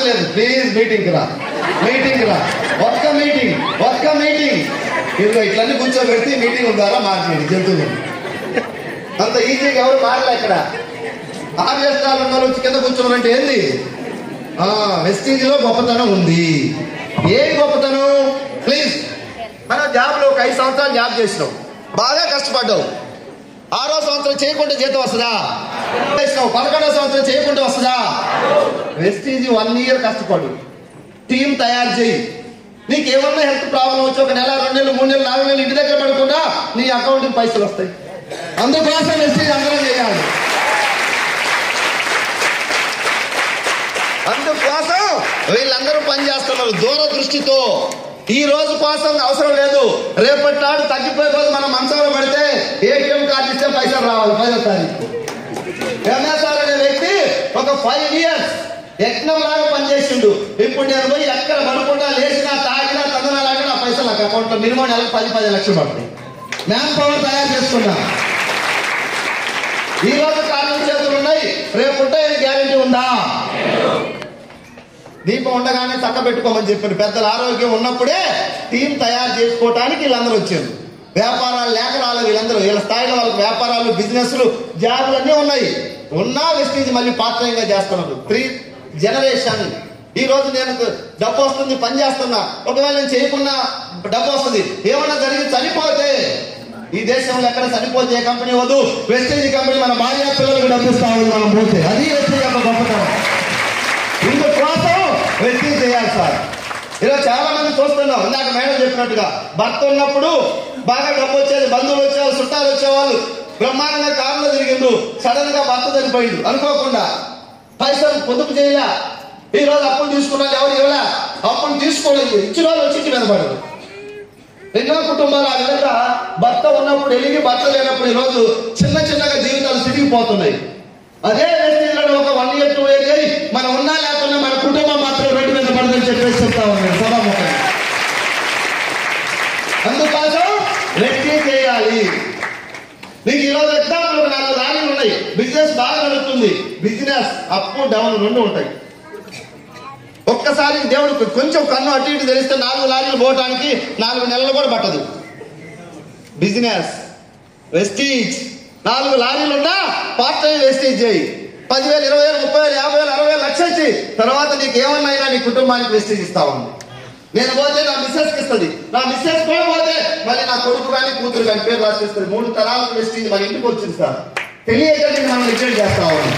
Option లేదు. Please meeting రా, meeting రా, ఒక్క మీటింగ్. ఇదిగో ఇట్లన్నీ కూర్చోబెడితే మీటింగ్ ద్వారా మార్చేయండి జంతువులు. అంత ఈజీగా ఎవరు మారలే. ఇక్కడ ఆర్యస్టాలు ఉన్న వాళ్ళు కింద కూర్చోవాలంటే ఏంది? వెస్టీజ్ లో గొప్పతనం ఉంది. ఏం గొప్పతనం? ప్లీజ్, మనం జాబ్ లో ఒక 5 సంవత్సరాలు జాబ్ చేసినాం, బాగా కష్టపడ్డావు. 6వ సంవత్సరం చేయకుండా జీతం వస్తుందా? 11వ సంవత్సరం చేయకుండా వస్తుందా? వెస్టీజ్ 1 year కష్టపడు, టీం తయారు చేయి. నీకేమన్నా హెల్త్ ప్రాబ్లం వచ్చి 1 నెల 2 నెలలు 3 నెలలు 4 నెలలు ఇంటి దగ్గర పడకుండా నీ అకౌంట్కి పైసలు వస్తాయి. అందుకోసం వెస్టీజ్ అందరం చేయాలి. అందుకోసం వీళ్ళందరూ పనిచేస్తున్నారు దూరదృష్టితో. ఈ రోజు కోసం అవసరం లేదు, రేపటి నాడు తగ్గిపోయే రోజు మనం మంచంలో పడితే ఏటీఎం కార్డు ఇస్తే పైసలు రావాలి 5వ తారీఖు. ఎంఎస్ఆర్ అనే వ్యక్తి ఒక 5 years యజ్ఞం లాగా పనిచేసిండు. ఇప్పుడు నేను పోయి ఎక్కడ పడకుండా లేచినా తాగినా తదనాలాగా నా పైసలు నాకు అకౌంట్ లో మినిమం నెలకు 10 లక్షలు పడతాయి. మ్యాన్ పవర్ తయారు చేసుకున్నా. ఈ రోజు కారణం చేతులు ఉన్నాయి, రేపు ఉంటాయని గ్యారెంటీ ఉందా? దీపం ఉండగానే చక్క పెట్టుకోమని చెప్పారు పెద్దలు. ఆరోగ్యం ఉన్నప్పుడే టీం తయారు చేసుకోవటానికి వీళ్ళందరూ వచ్చారు. వ్యాపారాలు లేక రాలేదు వీళ్ళందరూ. వీళ్ళ స్థాయిలో వాళ్ళకి వ్యాపారాలు, బిజినెస్లు, జాబులు అన్నీ ఉన్నాయి. ఉన్నా వెస్టీజ్ మళ్ళీ పార్ట్ టైం గా చేస్తున్నారు. 3 generation. ఈ రోజు నేను డబ్బు వస్తుంది, పని చేస్తున్నా, ఒకవేళ నేను చేయకుండా డబ్బు వస్తుంది. ఏమన్నా జరిగి చనిపోతే ఈ దేశంలో ఎక్కడ చనిపోతే ఏ కంపెనీ వద్దు, వెస్టీజ్ కంపెనీ మన భార్య పిల్లలకు డబ్బు ఇస్తా ఉంది మనం పోతే. అది వెస్టీజ్ యొక్క గొప్పతనం. ఇందుకోసం వెస్టీజ్ చేయాలి సార్. ఇలా చాలా మంది చూస్తున్నాం. ఇందాక మేడం చెప్పినట్టుగా భర్త ఉన్నప్పుడు బాగా డబ్బు వచ్చేది, బంధువులు వచ్చేవాళ్ళు, చుట్టాలు వచ్చేవాళ్ళు, బ్రహ్మాండంగా కారులో తిరిగిండు. సడన్ గా భర్త చనిపోయిండు అనుకోకుండా, పైసలు పొదుపు చేయలే. ఈ రోజు అప్పులు తీసుకున్నారు, ఎవరు ఇవ్వలే. అప్పులు తీసుకోలేదు, ఇచ్చిన వాళ్ళు వచ్చి మీద పడరు. ఎన్నో కుటుంబాలు ఆ విధంగా భర్త ఉన్నప్పుడు ఎలిగి భర్త లేనప్పుడు ఈ రోజు చిన్నగా జీవితాలు తిరిగిపోతున్నాయి. అదే వెస్టీజ్లో ఒక 1 year 2 years అయ్యి మనం ఉన్నా లేకున్నా మన కుటుంబం మాత్రం రోడ్డు మీద పడదని చెప్పేసి చెప్తా ఉన్నాను సభాముఖంగా. అందుకోసం వెస్టీజ్ చేయాలి. నీకు ఈరోజు ఎగ్జాంపుల్ 4 లారీలు ఉన్నాయి, బిజినెస్ బాగా నడుస్తుంది. బిజినెస్ అప్ డౌన్ 2 ఉంటాయి. ఒక్కసారి దేవుడు కొంచెం కన్ను అటు ఇటు తెలిస్తే 4 లారీలు పోవటానికి 4 నెలలు కూడా పట్టదు. బిజినెస్ వెస్టీజ్ 4 లారీలు ఉన్నా పార్ట్ టైం వెస్టీజ్ చేయి. 10,000, 20,000, 30,000, 50,000, 60,000, లక్ష ఇచ్చి తర్వాత నీకు ఏమన్నా నీ కుటుంబానికి వెస్టీజ్ ఇస్తా ఉంది. నేను పోతే నా మిస్సెస్కి ఇస్తుంది, నా మిస్సెస్ కూడా పోతే మళ్ళీ నా కొడుకు కానీ కూతురు కానీ పేరు రాసిస్తుంది. 3 తరాలకు వెస్టీజ్ మన ఇంటికి వచ్చింది సార్. తెలియక మనం రిజెక్ట్ చేస్తా ఉన్నాం.